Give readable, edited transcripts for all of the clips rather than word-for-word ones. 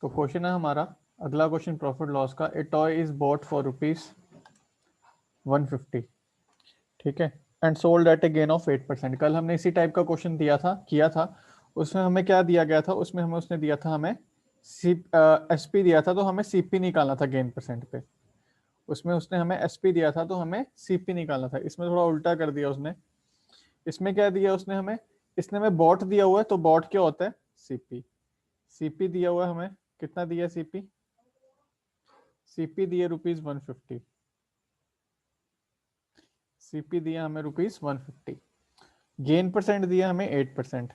तो क्वेश्चन है हमारा अगला क्वेश्चन प्रॉफिट लॉस का। ए टॉय इज बॉट फॉर ₹150, ठीक है, and sold at a gain of 8%। कल हमने इसी टाइप का क्वेश्चन किया था। उसमें हमें क्या दिया गया था, उसमें हमें उसने दिया था, हमें एसपी दिया था, तो हमें सीपी निकालना था गेन परसेंट पे। उसमें उसने हमें एसपी दिया था तो हमें सीपी निकालना था। इसमें थोड़ा उल्टा कर दिया उसने। इसमें क्या दिया उसने हमें, इसने हमें बॉट दिया हुआ है, तो बॉट क्या होता है, सीपी। सीपी दिया हुआ है हमें, कितना दिया सीपी, सीपी दिए ₹150। सीपी दिया हमें ₹150। गेन परसेंट दिया हमें 8%।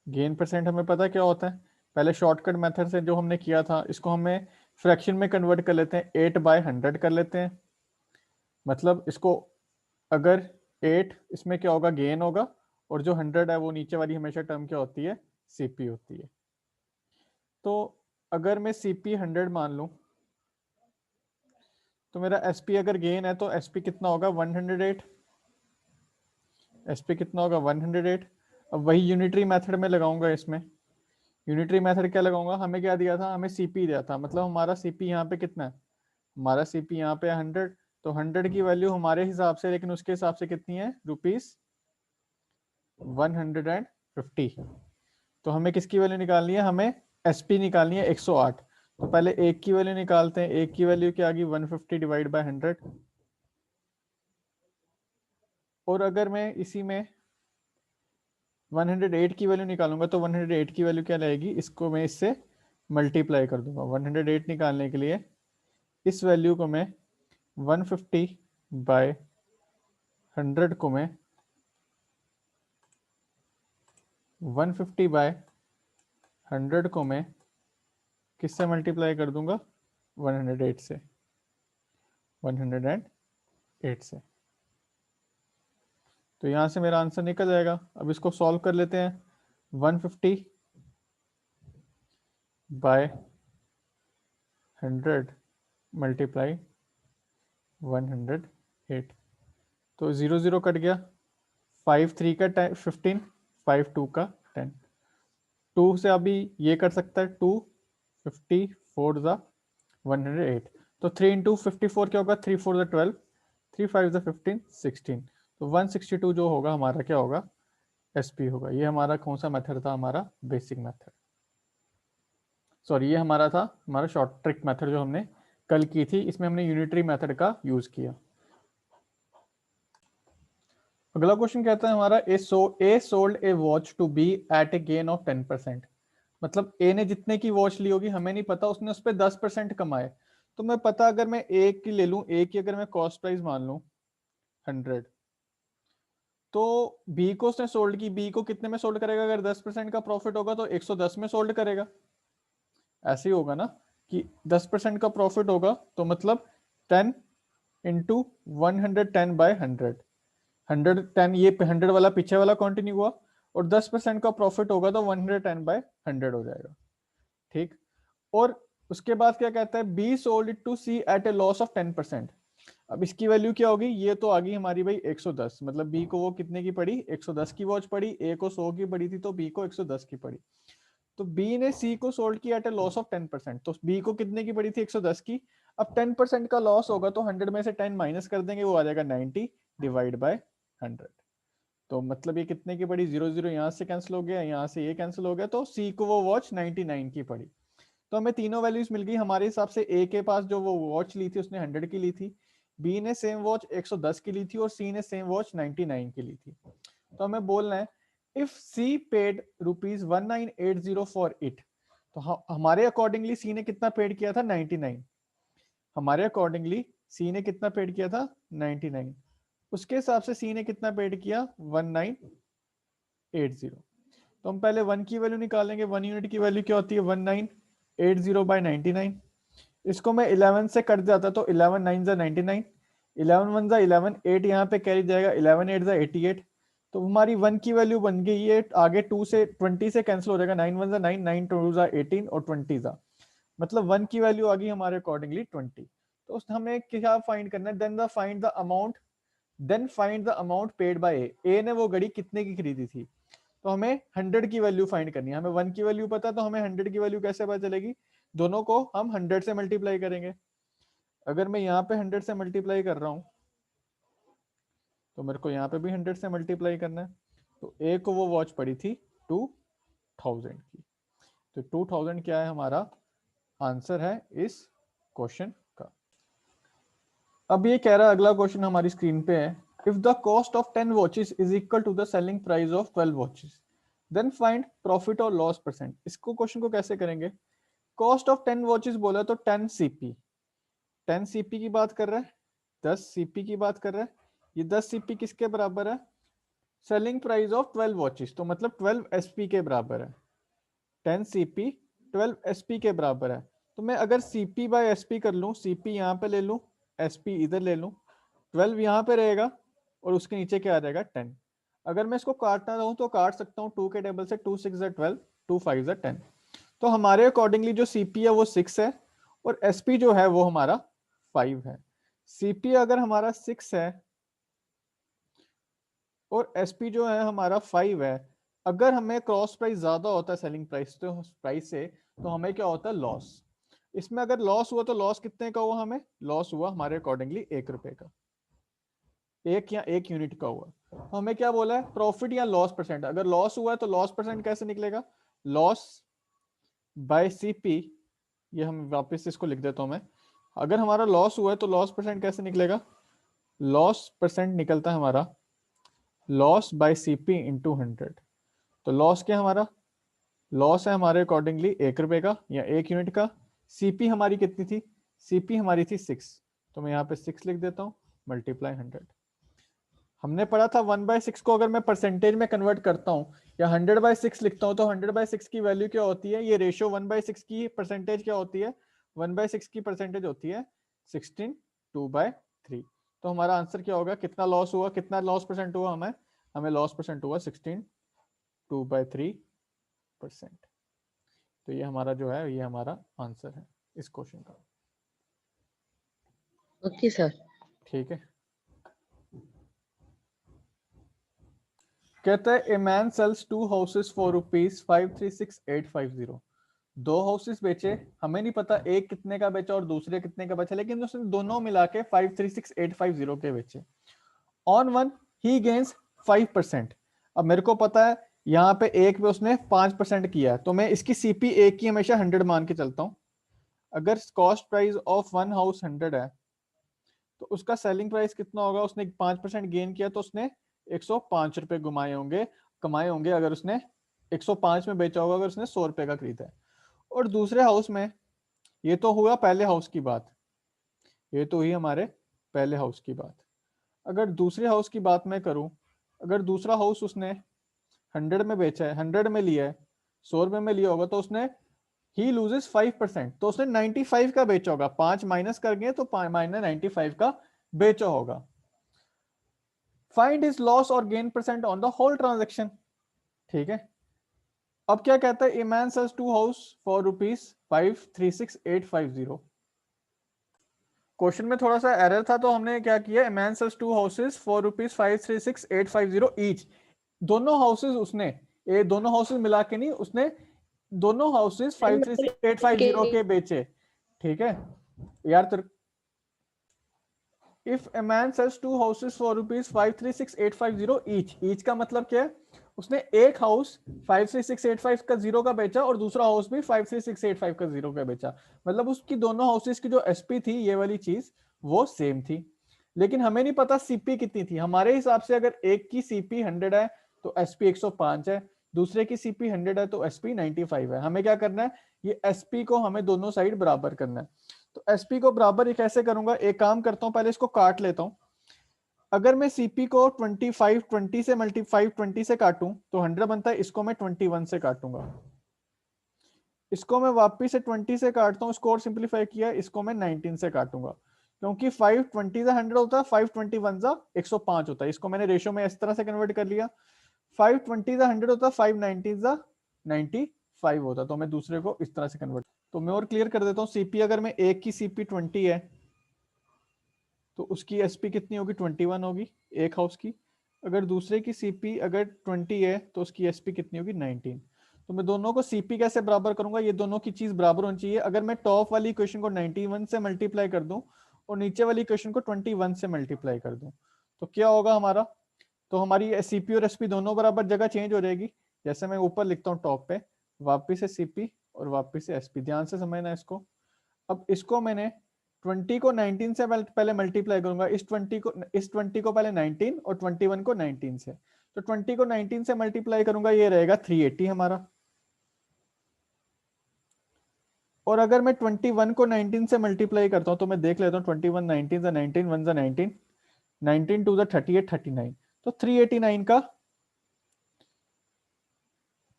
गेन परसेंट हमें पता क्या होता है, पहले शॉर्टकट मेथड से जो हमने किया था, इसको हमें फ्रैक्शन में कन्वर्ट कर लेते हैं, 8/100 कर लेते हैं। मतलब इसको अगर 8 इसमें क्या होगा, गेन होगा, और जो 100 है वो नीचे वाली हमेशा टर्म क्या होती है, सीपी होती है। तो अगर मैं सीपी 100 मान लूं, तो मेरा एसपी अगर गेन है तो एसपी कितना होगा, 108। एसपी कितना होगा, 108। अब वही यूनिटरी मेथड में लगाऊंगा इसमें। यूनिटरी मेथड क्या लगाऊंगा, हमें क्या दिया था, हमें सीपी दिया था, मतलब हमारा सीपी यहाँ पे कितना है, हमारा सीपी यहाँ पे 100। तो 100 की वैल्यू हमारे हिसाब से, लेकिन उसके हिसाब से कितनी है, ₹150। तो हमें किसकी वैल्यू निकालनी है, हमें एसपी निकालनी है 108। तो पहले एक की वैल्यू निकालते हैं। एक की वैल्यू क्या आ गई, 150 डिवाइड बाय 100। और अगर मैं इसी में 108 की वैल्यू निकालूंगा, तो 108 की वैल्यू क्या रहेगी, इसको मैं इससे मल्टीप्लाई कर दूंगा। 108 निकालने के लिए इस वैल्यू को मैं 150/100 को मैं 150/100 को मैं किससे मल्टीप्लाई कर दूंगा, 108 से, 108 से। तो यहां से मेरा आंसर निकल जाएगा। अब इसको सॉल्व कर लेते हैं। 150/100 मल्टीप्लाई 108। तो 0 0 कट गया, 5 3 का 15, 5 2 का 10। 2 से अभी ये कर सकता है, 2 50 4 ज़ा 108। तो 3 इंटू 54 क्या होगा, 3 4 ज़ा 12, 3 5 ज़ा 15 16। तो 162 जो होगा हमारा क्या होगा, एसपी होगा। ये हमारा कौन सा मेथड था, हमारा बेसिक मेथड, सॉरी ये हमारा था, हमारा शॉर्ट ट्रिक मेथड जो हमने कल की थी। इसमें हमने यूनिटरी मेथड का यूज किया। अगला क्वेश्चन कहता है हमारा, A sold a watch to B at a gain of 10%। मतलब ए ने जितने की वॉच ली होगी हमें नहीं पता, उसने उस पर 10% कमाए। तो मैं पता, अगर मैं ए की ले लूं, ए की अगर मैं कॉस्ट प्राइस मान लूं 100, तो बी को उसने सोल्ड की, बी को कितने में सोल्ड करेगा, अगर 10% का प्रॉफिट होगा तो 110 में सोल्ड करेगा। ऐसे ही होगा ना, कि 10% का प्रॉफिट होगा तो मतलब 10 इंटू 110/100। 110, ये 100 वाला पीछे वाला कंटिन्यू हुआ, और 10% का प्रॉफिट होगा तो 110/100 हो जाएगा, ठीक। और उसके बाद क्या कहता है, B sold it to C at a loss of 10%। अब इसकी वैल्यू क्या होगी, ये तो आ गई हमारी भाई 110। मतलब बी को वो कितने की पड़ी, 110 की वॉच पड़ी, ए को 100 की पड़ी थी, तो बी को 110 की पड़ी। तो बी ने सी को सोल्ड किया एट ए लॉस ऑफ 10%, तो बी को कितने की पड़ी थी, 110 की। अब 10% का लॉस होगा तो 100 में से 10 माइनस कर देंगे, वो आ जाएगा 90 डिवाइड बाय 100। तो मतलब ये कितने की पड़ी, 0 0 यहाँ से कैंसिल हो गया, यहाँ से ये कैंसिल हो गया, तो सी को वो वॉच 99 की पड़ी। तो हमें तीनों वैल्यूज मिल गई। हमारे हिसाब से ए के पास जो वो वॉच ली थी उसने 100 की ली थी, बी ने सेम वॉच 110 की ली थी, और सी ने सेम वॉच 99 की ली थी। तो हमें बोलना है, if C paid ₹1980 for it, तो हमारे अकॉर्डिंगली सी ने कितना पेड किया था, 99। हमारे अकॉर्डिंगली सी ने कितना पेड किया था, 99। उसके हिसाब से सी ने कितना पेड किया, 1980। तो हम पहले 1 की वैल्यू निकालेंगे। 1 यूनिट की वैल्यू क्या होती है, 1980/99। इसको मैं 11 से कट जाता तो 11 9 जा 99, 11 1 जा 11, 8 यहाँ पे कैरी जाएगा, 11 8 जा 88। तो हमारी 1 की वैल्यू बन गई है, आगे 2 से 20 से कैंसिल हो जाएगा, 9 1 जा 9, 9 2 जा 18, और 20 जा, मतलब 1 की वैल्यू आ गई हमारे अकॉर्डिंगली 20। तो हमें क्या फाइंड करना है, then find the amount paid by A. A ने वो घड़ी कितने की खरीदी थी, तो हमें 100 की वैल्यू फाइंड करनी है। हमें 1 की वैल्यू पता है, तो हमें 100 की वैल्यू कैसे पता चलेगी? दोनों को हम 100 से मल्टीप्लाई करेंगे। अगर मैं यहाँ पे 100 से मल्टीप्लाई कर रहा हूँ तो मेरे को यहाँ पे भी 100 से मल्टीप्लाई करना है। तो ए को वो वॉच पड़ी थी 2000 की, तो 2000 क्या है हमारा आंसर है इस क्वेश्चन का। अब ये कह रहा है, अगला क्वेश्चन हमारी स्क्रीन पे है, if the cost of 10 watches is equal to the selling price of 12 watches then find profit और लॉस परसेंट। इसको क्वेश्चन को कैसे करेंगे? कॉस्ट ऑफ 10 वॉचेस बोला तो 10 सीपी, 10 सीपी की बात कर रहा है, 10 सीपी की बात कर रहा है। ये 10 सीपी किसके बराबर है? सेलिंग प्राइस ऑफ 12 वॉचेस, तो मतलब 12 एसपी के बराबर है। 10 सीपी 12 एसपी के बराबर है। तो मैं अगर सीपी बाय एसपी कर लूं, सीपी यहाँ पे ले लूं, एसपी इधर ले लूं, 12 यहाँ पे रहेगा और उसके नीचे क्या आ जाएगा 10। अगर मैं इसको काटना चाहूँ तो काट सकता हूँ 2 के टेबल से, 2 6 12, 2 5 10। तो हमारे अकॉर्डिंगली जो सीपी है वो 6 है और एसपी जो है वो हमारा 5 है। सीपी अगर हमारा 6 है और एसपी जो है हमारा 5 है, अगर हमें क्रॉस प्राइस ज्यादा होता है सेलिंग प्राइस से, तो हमें क्या होता है? लॉस। इसमें अगर लॉस हुआ तो लॉस कितने का हुआ? हमें लॉस हुआ हमारे अकॉर्डिंगली 1 रुपए का, 1 या 1 यूनिट का हुआ। तो हमें क्या बोला है? प्रॉफिट या लॉस परसेंट। अगर लॉस हुआ है तो लॉस परसेंट कैसे निकलेगा? लॉस बाय सीपी, ये हम वापस इसको लिख देता हूं मैं। अगर हमारा लॉस हुआ है तो लॉस परसेंट कैसे निकलेगा? लॉस परसेंट निकलता है हमारा लॉस बाय सीपी इंटू 100। तो लॉस क्या हमारा? लॉस है हमारे अकॉर्डिंगली 1 रुपए का या 1 यूनिट का। सीपी हमारी कितनी थी? सीपी हमारी थी 6, तो मैं यहाँ पे 6 लिख देता हूँ, मल्टीप्लाई 100। हमने पढ़ा था 1/6 को अगर मैं परसेंटेज में कन्वर्ट करता हूँ या 100/6 लिखता हूँ तो 100/6 की वैल्यू क्या होती है? ये रेशियो 1/6 की परसेंटेज क्या होती है? 1/6 की परसेंटेज होती है 16 2/3। तो हमारा आंसर क्या होगा? कितना लॉस हुआ, कितना लॉस परसेंट हुआ? हमें लॉस परसेंट हुआ 16 2/3%। तो ये हमारा जो है, ये हमारा आंसर है इस क्वेश्चन का। Okay sir. ठीक है। कहता है a man sells 2 houses for rupees 536850। 2 houses बेचे, हमें नहीं पता एक कितने का बेचा और दूसरे कितने का बेचा, लेकिन उसने दोनों मिला के 536850 के बेचे। On one he gains 5%। अब मेरे को पता है यहाँ पे एक पे उसने 5% किया, तो मैं इसकी सीपी एक की हमेशा 100 मान के चलता हूँ। अगर cost price of one house 100 है तो उसका सेलिंग प्राइस कितना होगा? उसने 5% गेन किया तो उसने 105 रुपए कमाए होंगे अगर उसने 105 में बेचा होगा, अगर उसने 100 रुपए का खरीदा है। और दूसरे हाउस में, ये तो हुआ पहले हाउस की बात, ये तो हुई हमारे पहले हाउस की बात। अगर दूसरे हाउस की बात मैं करूं, अगर दूसरा हाउस उसने 100 में बेचा है, 100 में लिया है, 100 रुपए में लिया होगा, तो उसने ही लूजेस 5%, तो उसने 95 का बेचा होगा। 5 माइनस कर गए तो माइनस 95 का बेचा होगा। फाइंड हिज लॉस और gain percent on the whole transaction. ठीक है। अब क्या कहता है? A man sells 2 house for rupees 536850। Question में थोड़ा सा एरर था, तो हमने क्या किया? A man sells 2 houses for rupees 536850 each. दोनों हाउसेस उसने, ये दोनों हाउसेस मिला के नहीं, उसने दोनों हाउसेस 536850 के बेचे। ठीक है यार। तो if a man sells 2 houses for rupees 536850 each का मतलब क्या है? उसने एक हाउस 53685 का बेचा और दूसरा हाउस भी 53685 का बेचा। मतलब उसकी दोनों हाउसेस की जो एसपी थी, ये वाली चीज वो सेम थी, लेकिन हमें नहीं पता सीपी कितनी थी। हमारे हिसाब से अगर एक की सीपी 100 है तो एसपी 105 है, दूसरे की सीपी 100 है तो एसपी 95 है। हमें क्या करना है? ये एसपी को हमें दोनों साइड बराबर करना है। तो एसपी को बराबर ये कैसे करूंगा? एक काम करता हूं, पहले इसको काट लेता हूं। अगर मैं सीपी को 25 20 से काटूं तो 100 बनता है, इसको मैं 21 से काटूंगा, इसको मैं वापिस से 20 से काटता हूं, इसको और सिंप्लीफाई किया, इसको मैं 19 से काटूंगा, क्योंकि 520 100 होता है, 521 105 होता है। इसको मैंने रेशियो में इस तरह से कन्वर्ट कर लिया। 520 100 होता है, 590 95 होता, तो मैं दूसरे को इस तरह से कन्वर्ट। तो मैं और क्लियर कर देता हूँ। सीपी अगर मैं एक की सीपी 20 है तो उसकी एसपी कितनी होगी? 21 होगी एक हाउस की। अगर दूसरे की सीपी अगर 20 है तो उसकी एसपी कितनी होगी 19। तो मैं दोनों को सीपी कैसे बराबर करूंगा, ये दोनों की चीज बराबर होनी चाहिए। अगर मैं टॉप वाली इक्वेशन को 91 से मल्टीप्लाई कर दूं और नीचे वाली इक्वेशन को 21 से मल्टीप्लाई कर दूं तो क्या होगा हमारा, तो हमारी सीपी और एसपी दोनों बराबर जगह चेंज हो जाएगी। जैसे मैं ऊपर लिखता हूँ टॉप पे, वापिस से सीपी और वापिस से एसपी, ध्यान से समझना इसको। अब इसको मैंने 20 को 19 से पहले मल्टीप्लाई करूंगा, इस 20 को पहले 19 और 21 को 19 से, तो 20 को 19 से मल्टीप्लाई करूंगा, ये रहेगा 380 हमारा। और अगर मैं 21 को 19 से मल्टीप्लाई करता हूं तो मैं देख लेता हूँ 21 19 से 19 1 से 19 19 2 38 39, तो 389 का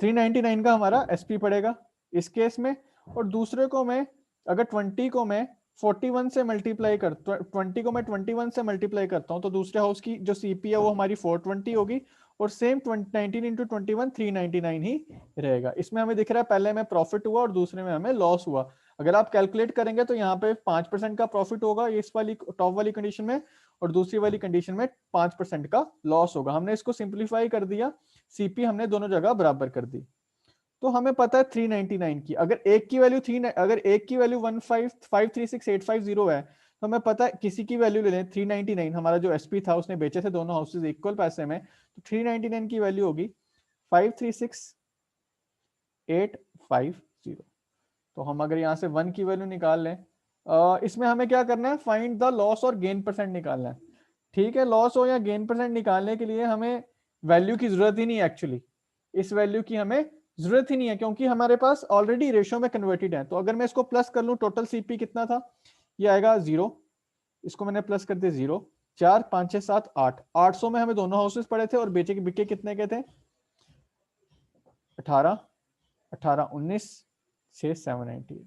399 का हमारा एसपी पड़ेगा इस केस में। और दूसरे को मैं अगर 20 को मैं 41 से मल्टीप्लाई कर 20 को मैं 21 से मल्टीप्लाई करता हूं तो दूसरे हाउस की जो सीपी है वो हमारी 420 होगी और सेम 19 इंटू 21 399 ही रहेगा। इसमें हमें दिख रहा है पहले में प्रॉफिट हुआ और दूसरे में हमें लॉस हुआ। अगर आप कैलकुलेट करेंगे तो यहाँ पे 5% का प्रॉफिट होगा इस वाली टॉप वाली कंडीशन में और दूसरी वाली कंडीशन में 5% का लॉस होगा। हमने इसको सिंप्लीफाई कर दिया, सीपी हमने दोनों जगह बराबर कर दी। तो हमें पता है 399 की, अगर एक की वैल्यू 15536850 है तो हमें पता है किसी की वैल्यू ले लें 399, हमारा जो एसपी था उसने बेचे थे दोनों हाउसेज इक्वल पैसे में, तो 399 की वैल्यू होगी 536850। तो हम अगर यहाँ से 1 की वैल्यू निकाल लें, इसमें हमें क्या करना है, फाइंड द लॉस और गेन परसेंट निकालना है। ठीक है, लॉस हो या गेन परसेंट निकालने के लिए हमें वैल्यू की जरूरत ही नहीं है एक्चुअली, इस वैल्यू की हमें जरूरत ही नहीं है क्योंकि हमारे पास ऑलरेडी रेशियो में कन्वर्टेड है। तो अगर मैं इसको प्लस कर लूं, टोटल सीपी कितना था, ये आएगा 0, इसको मैंने प्लस कर दिया 0 4 5 6 7 8, 800 में हमें दोनों हाउसेस पड़े थे और बेचे के बिके कितने के थे 18 18 19 6 798,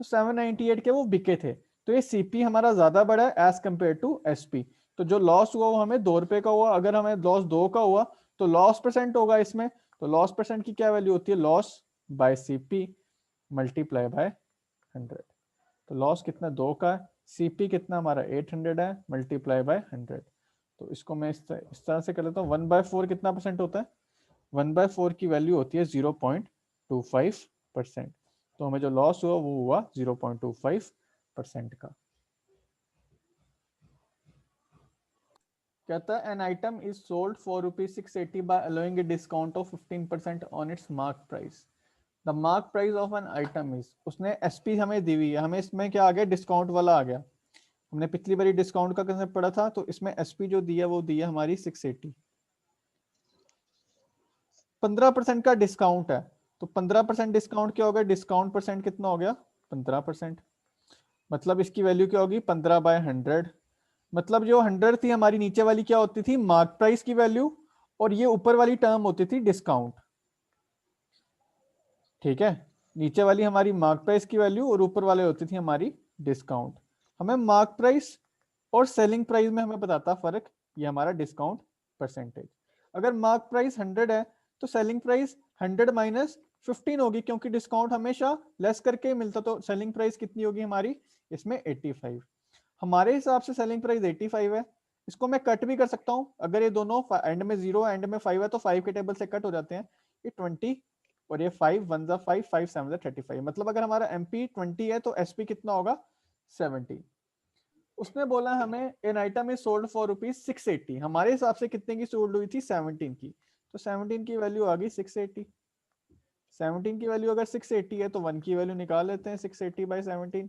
तो 798 के वो बिके थे। तो ये सीपी हमारा ज्यादा बड़ा है एज कंपेयर टू एसपी। तो जो लॉस हुआ वो हमें ₹2 का हुआ, अगर हमें लॉस 2 का हुआ तो लॉस परसेंट होगा इसमें, तो लॉस परसेंट की क्या वैल्यू होती है, loss by CP multiply by 100। तो लॉस कितना 2 का है, सीपी कितना हमारा 800 है मल्टीप्लाई बाय 100। तो इसको मैं इस तरह से कर लेता हूँ, 1/4 कितना परसेंट होता है, 1/4 की वैल्यू होती है 0.25%। तो हमें जो लॉस हुआ वो हुआ 0.25% का। कहता है an item is sold for ₹680 by allowing a discount of 15% on its mark price. The mark price of an item is, उसने एसपी हमें दी हुई है, हमें इसमें क्या आ गया, डिस्काउंट वाला आ गया। हमने पिछली बारी डिस्काउंट का कंसेप्ट पढ़ा था, तो इसमें एसपी जो दिया वो दिया हमारी 680, 15% का डिस्काउंट है। तो 15% डिस्काउंट क्या होगा, डिस्काउंट परसेंट कितना हो गया 15%, मतलब इसकी वैल्यू क्या होगी 15/100। मतलब जो 100 थी हमारी नीचे वाली क्या होती थी मार्क प्राइस की वैल्यू और ये ऊपर वाली टर्म होती थी डिस्काउंट। ठीक है, नीचे वाली हमारी मार्क प्राइस की वैल्यू और ऊपर वाले होती थी हमारी डिस्काउंट। हमें मार्क प्राइस और सेलिंग प्राइस में हमें बताता फर्क, ये हमारा डिस्काउंट परसेंटेज। अगर मार्क प्राइस 100 है तो सेलिंग प्राइस 100 माइनस 15 होगी क्योंकि डिस्काउंट हमेशा लेस करके ही मिलता, तो सेलिंग प्राइस कितनी होगी हमारी इसमें 85। हमारे हिसाब से सेलिंग प्राइस 85 है। इसको मैं कट भी कर सकता हूं, अगर ये दोनों एंड में 0 एंड में 5 है तो 5 के टेबल से कट हो जाते हैं, ये 20 और ये 5 1 जा 5 5 7 जा 35। मतलब अगर हमारा एमपी 20 है तो एसपी कितना होगा 70। उसने बोला हमें N item is sold for ₹680, हमारे हिसाब से कितने की सोल्ड हुई थी 17 की, तो 17 की वैल्यू आ गई 680। 17 की वैल्यू अगर 680 है तो 1 की वैल्यू निकाल लेते हैं, 680/17।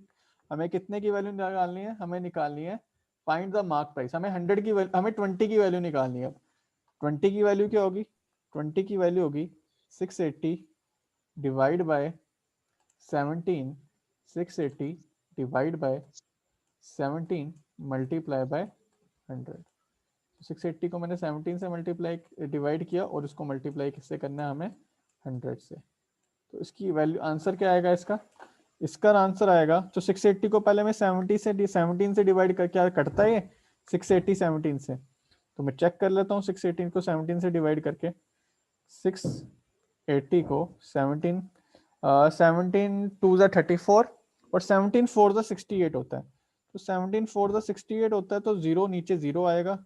हमें कितने की वैल्यू निकालनी है, हमें निकालनी है फाइंड द मार्क प्राइस, हमें 100 की वैल्यू, हमें 20 की वैल्यू निकालनी है। 20 की वैल्यू क्या होगी, 20 की वैल्यू होगी 680 divide by 17, 680 divide by 17 multiply by 100। 680 को मैंने 17 से मल्टीप्लाई डिवाइड किया और इसको मल्टीप्लाई किससे करना है हमें 100 से। तो इसकी वैल्यू आंसर क्या आएगा इसका, इसका आंसर आएगा तो 680 को पहले मैं 17 से डिवाइड कर, क्या कटता है 680 17 से, तो मैं चेक कर लेता हूँ 618 को 17 से डिवाइड करके। 680 को 17 17 2 जा 34 और 17 4 जा 68 होता है, तो 17 4 जा 68 होता है तो 0 नीचे 0 आएगा,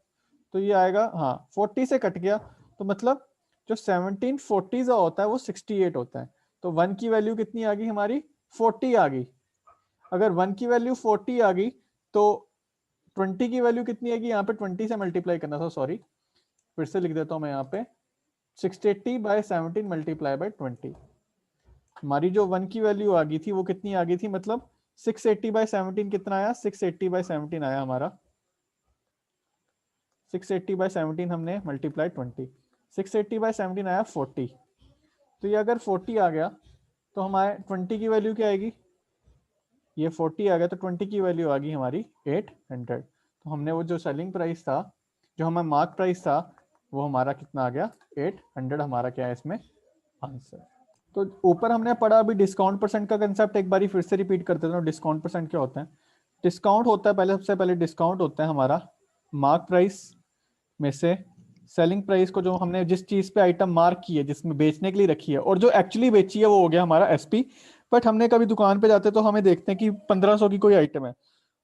तो ये आएगा, हाँ 40 से कट गया, तो मतलब जो 1740 का होता है वो 68 होता है। तो 1 की वैल्यू कितनी आ गई हमारी, 40 आ गई। अगर 1 की वैल्यू 40 आ गई तो 20 की वैल्यू कितनी आएगी, यहाँ पे 20 से मल्टीप्लाई करना था, सॉरी, फिर से लिख देता हूँ मैं यहाँ पे, 680 बाय 17 मल्टीप्लाई बाय 20। हमारी जो 1 की वैल्यू आ गई थी वो कितनी आ गई थी, मतलब 680 बाय 17 कितना आया, 680 बाय 17 आया हमारा, 680 बाय 17 हमने मल्टीप्लाई 20, 680 बाय 17 आया 40। तो ये अगर 40 आ गया तो हमारे 20 की वैल्यू क्या आएगी, ये 40 आ गया तो 20 की वैल्यू आ गई हमारी 800। तो हमने वो जो सेलिंग प्राइस था, जो हमारा मार्क प्राइस था, वो हमारा कितना आ गया, 800 हमारा क्या है इसमें आंसर। तो ऊपर हमने पढ़ा अभी डिस्काउंट परसेंट का कंसेप्ट, एक बार फिर से रिपीट कर देता हूँ। डिस्काउंट परसेंट क्या होता है, डिस्काउंट होता है पहले, सबसे पहले डिस्काउंट होता है हमारा मार्क प्राइस में से सेलिंग प्राइस को, जो हमने जिस चीज पे आइटम मार्क की है, जिसमें बेचने के लिए रखी है, और जो एक्चुअली बेची है वो हो गया हमारा एसपी। बट हमने कभी दुकान पे जाते तो हमें देखते हैं कि 1500 की कोई आइटम है,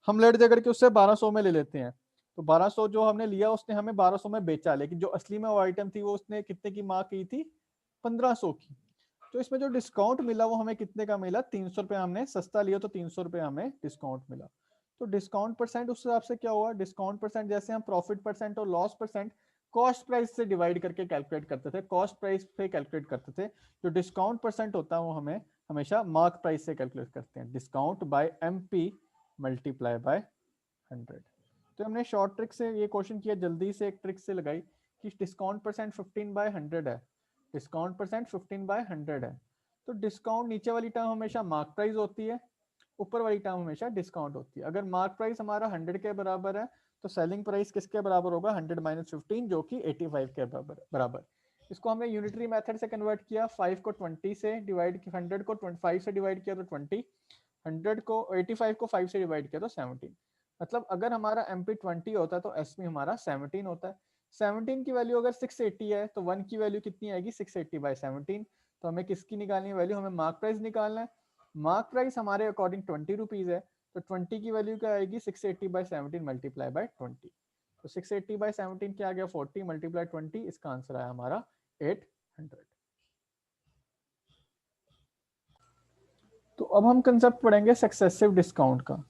हम लेट दे करके उससे 1200 में ले लेते हैं। तो 1200 जो हमने लिया उसने हमें 1200 में बेचा, लेकिन जो असली में वो आइटम थी वो उसने कितने की मार्क की थी, 1500 की। तो इसमें जो डिस्काउंट मिला वो हमें कितने का मिला, 300 रुपये, हमने सस्ता लिया तो 300 रुपये हमें डिस्काउंट मिला। तो डिस्काउंट परसेंट उस हिसाब से क्या हुआ, डिस्काउंट परसेंट जैसे हम प्रॉफिट परसेंट और लॉस परसेंट कॉस्ट प्राइस से डिवाइड करके कैलकुलेट करते थे, कॉस्ट प्राइस पे कैलकुलेट करते थे। जो डिस्काउंट परसेंट होता है वो हमें हमेशा मार्क प्राइस से कैलकुलेट करते हैं, discount bye MP multiply by 100। तो हमने शॉर्ट ट्रिक से ये क्वेश्चन किया, जल्दी से एक ट्रिक से लगाई कि डिस्काउंट परसेंट 15 बाय 100 है, डिस्काउंट परसेंट 15 बाय 100 है। तो डिस्काउंट नीचे वाली टर्म हमेशा मार्क प्राइस होती है, ऊपर वाली टर्म हमेशा डिस्काउंट होती है। अगर मार्क प्राइस हमारा 100 के बराबर है तो सेलिंग प्राइस किसके बराबर होगा, 100 माइनस 15, जो कि 85 के बराबर। इसको हमने यूनिटरी मेथड से कन्वर्ट किया, 5 को 20 से डिवाइड किया, 100 को 25 से डिवाइड किया तो 20, 100 को 85 को 5 से डिवाइड किया तो 17। मतलब अगर हमारा MP 20 होता है तो SP हमारा 17 होता है। 17 की वैल्यू अगर 680 है तो 1 की वैल्यू कितनी आएगी, 680 बाय 17। तो हमें किसकी निकालनी है वैल्यू, हमें मार्क प्राइस निकालना है। मार्क प्राइस हमारे अकॉर्डिंग 20 रुपीज है, तो 20 की वैल्यू क्या आएगी, 680 बाय 17 मल्टीप्लाई बाय 20। तो 680 बाय 17 क्या आ गया, 40 मल्टीप्लाई 20, इसका आंसर आया हमारा 800। तो अब हम कंसेप्ट पढ़ेंगे सक्सेसिव डिस्काउंट का।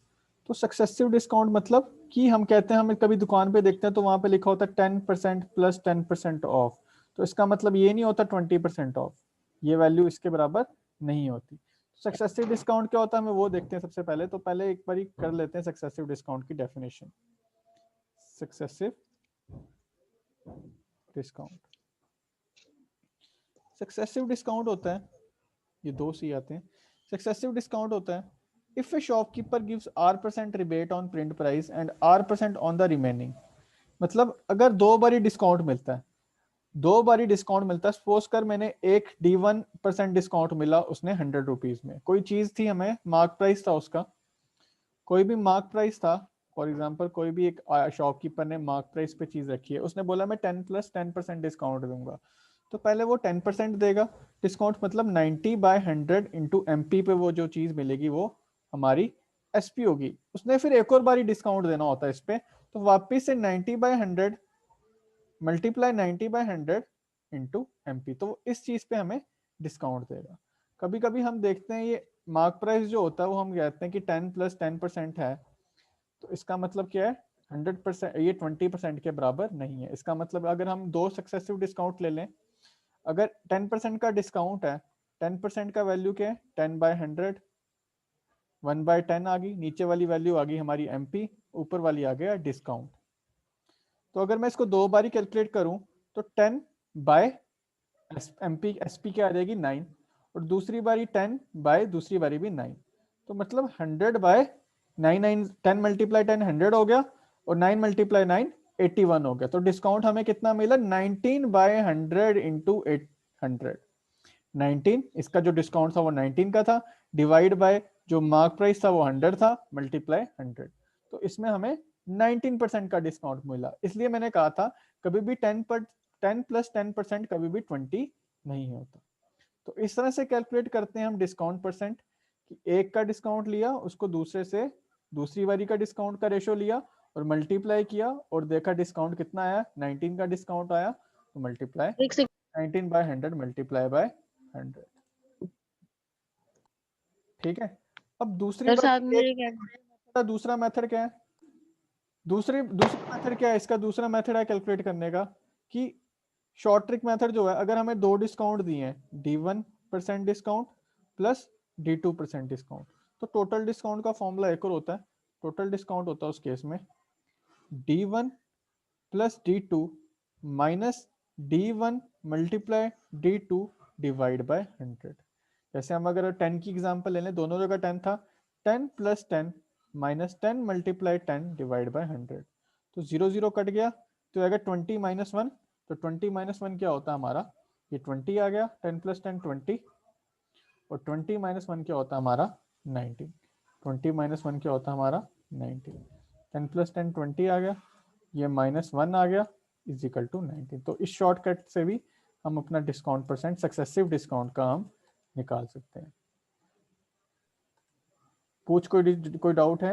तो सक्सेसिव डिस्काउंट मतलब कि हम कहते हैं, हमें कभी दुकान पे देखते हैं तो वहां पे लिखा होता है 10% प्लस 10% ऑफ। तो इसका मतलब ये नहीं होता 20% ऑफ, ये वैल्यू इसके बराबर नहीं होती। सक्सेसिव डिस्काउंट क्या होता है, हमें वो देखते हैं सबसे पहले। तो पहले एक बार कर लेते हैं सक्सेसिव डिस्काउंट की definition. Successive discount, successive discount होता है, ये दो सी आते हैं। सक्सेसिव डिस्काउंट होता है if A shopkeeper gives R% rebate on print price and R% on the remaining. मतलब अगर दो बारी डिस्काउंट मिलता है, दो बारी डिस्काउंट मिलता है, सपोज कर मैंने एक D1% डिस्काउंट मिला, उसने 100 रुपीज में कोई चीज थी, हमें मार्क प्राइस था उसका, कोई भी मार्क प्राइस था। फॉर एग्जाम्पल कोई भी एक शॉपकीपर ने मार्क प्राइस पे चीज रखी है, उसने बोला मैं 10 प्लस 10% डिस्काउंट दूंगा। तो पहले वो 10% देगा डिस्काउंट, मतलब 90 बाय 100 इंटू MP पे वो जो चीज मिलेगी वो हमारी SP होगी। उसने फिर एक और बारी डिस्काउंट देना होता है इस पे, तो वापिस से 90 by 100 multiply 90 by 100 into MP, तो इस चीज पे हमें डिस्काउंट देगा। कभी कभी हम देखते हैं ये मार्क प्राइस जो होता है वो हम कहते हैं कि 10 प्लस 10% है, तो इसका मतलब क्या है, 100%, ये 20% के बराबर नहीं है। इसका मतलब अगर हम दो सक्सेसिव डिस्काउंट ले लें, अगर 10% का डिस्काउंट है, 10% का वैल्यू क्या है, 10 बाय 100, 1 बाय 10 आ गई, नीचे वाली वैल्यू आ गई हमारी MP, ऊपर वाली आ गया डिस्काउंट। तो अगर मैं इसको दो बारी कैलकुलेट करूं तो 10 बाय SP क्या आ जाएगी 9, और दूसरी बारी 10 बाय दूसरी बारी भी 9। तो मतलब 100 बाय 9, 10 मल्टीप्लाई 10 100 हो गया, और 9 मल्टीप्लाई 9 81 हो गया। तो डिस्काउंट हमें कितना मिला, 19 बाय 100 इंटू 100। 19, इसका जो डिस्काउंट था वो 19 का था, डिवाइड बाय जो मार्क प्राइस था वो 100 था, मल्टीप्लाई 100। तो इसमें हमें 19% का डिस्काउंट मिला। इसलिए मैंने कहा था कभी भी 10 प्लस 10% कभी भी 20 नहीं होता। तो इस तरह से कैलकुलेट करते हैं हम डिस्काउंट परसेंट, कि एक का डिस्काउंट लिया, उसको दूसरे से दूसरी बारी का डिस्काउंट का रेशो लिया, और मल्टीप्लाई किया और देखा डिस्काउंट कितना आया, 19 का डिस्काउंट आया, तो मल्टीप्लाई 19 बाय 100 मल्टीप्लाई बाय 100। ठीक है। अब दूसरी बात, दूसरा मेथड क्या है, दूसरा मेथड क्या है, इसका दूसरा मेथड है कैलकुलेट करने का कि शॉर्ट ट्रिक मेथड जो है, अगर हमें 2 डिस्काउंट दिए हैं, D1% discount plus D2% discount, तो टोटल डिस्काउंट का फॉर्मूला एक और होता है। टोटल डिस्काउंट होता है उस केस में D1 plus D2 minus D1 multiply D2 divide by 100। जैसे हम अगर 10 की एग्जांपल ले लें, दोनों जगह 10 था, 10 plus 10 minus 10 multiply 10 divide by 100, तो 0 0 कट गया, तो आएगा 20 माइनस 1, तो 20 माइनस 1 क्या होता है हमारा, ये 20 आ गया, 10 प्लस 10 20, और 20 माइनस 1 क्या होता है हमारा 19, 20 माइनस 1 क्या होता है हमारा 19, 10 प्लस 10 20 आ गया, ये -1 आ गया, इज इक्वल टू 19। तो इस शॉर्टकट से भी हम अपना डिस्काउंट परसेंट, सक्सेसिव डिस्काउंट का हम निकाल सकते हैं। कोई डाउट है?